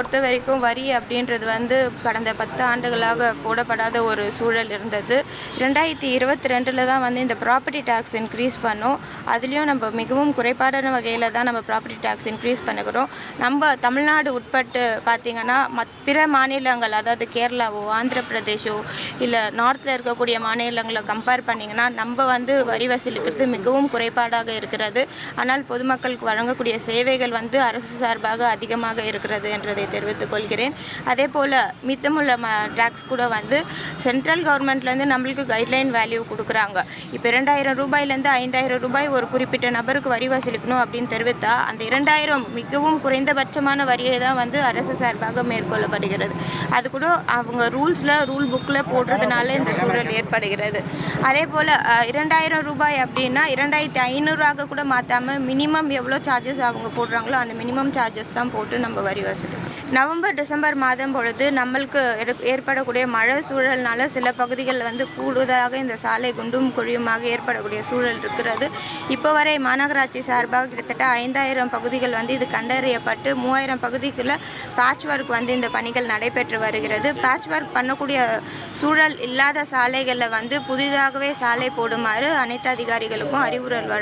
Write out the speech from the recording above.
பொறுத்தவரைக்கும் வரி அப்படின்றது கடந்த 10 ஆண்டுகளாக போடப்படாத ஒரு சூழல் இருந்தது. 2022ல் தான் இந்த ப்ராப்பர்ட்டி டேக்ஸ் இன்க்ரீஸ் பண்ணோம். அதுலேயும் நம்ம மிகவும் குறைபாடான வகையில் தான் நம்ம ப்ராப்பர்ட்டி டேக்ஸ் இன்க்ரீஸ் பண்ணுகிறோம். நம்ம தமிழ்நாடு உட்பட்டு பார்த்திங்கன்னா பிற மாநிலங்கள், அதாவது கேரளாவோ ஆந்திர பிரதேஷோ இல்லை நார்த்தில் இருக்கக்கூடிய மாநிலங்களை கம்பேர் பண்ணிங்கன்னா நம்ம வரி வசூலிக்கிறது மிகவும் குறைபாடாக இருக்கிறது. ஆனால் பொதுமக்களுக்கு வழங்கக்கூடிய சேவைகள் அரசு சார்பாக அதிகமாக இருக்கிறது என்றதை தெரிவித்துக் கொள்கிறேன். அதே போல் மித்தமுள்ள டேக்ஸ் கூட சென்ட்ரல் கவர்மெண்ட்லேருந்து நம்மளுக்கு கைட்லைன் வேல்யூ கொடுக்குறாங்க. இப்போ 2000 ரூபாயிலேருந்து 5000 ரூபாய் ஒரு குறிப்பிட்ட நபருக்கு வரி வசூலிக்கணும் அப்படின்னு தெரிவித்தா அந்த 2000 மிகவும் குறைந்தபட்சமான வரியை தான் அரசு சார்பாக மேற்கொள்ளப்படுகிறது. அது கூட அவங்க ரூல் புக்கில் போடுறதுனால இந்த சூழல் ஏற்படுகிறது. அதே போல் 2000 ரூபாய் அப்படின்னா 2500 கூட மாற்றாமல் மினிமம் எவ்வளோ சார்ஜஸ் அவங்க போடுறாங்களோ அந்த மினிமம் சார்ஜஸ் தான் போட்டு நம்ம வரி வசூலிக்கணும். நவம்பர் டிசம்பர் மாதம் பொழுது நம்மளுக்கு ஏற்படக்கூடிய மழை சூழல்னால சில பகுதிகள் கூடுதலாக இந்த சாலை குண்டும் குழியுமாக ஏற்படக்கூடிய சூழல் இருக்கிறது. இப்போ வரை மாநகராட்சி சார்பாக கிட்டத்தட்ட 5000 பகுதிகள் இது கண்டறியப்பட்டு 3000 பகுதிக்குள்ள பேட்ச் ஒர்க் இந்த பணிகள் நடைபெற்று வருகிறது. பேட்ச் ஒர்க் பண்ணக்கூடிய சூழல் இல்லாத சாலைகளில் புதிதாகவே சாலை போடுமாறு அனைத்து அதிகாரிகளுக்கும் அறிவுரை வழங்கும்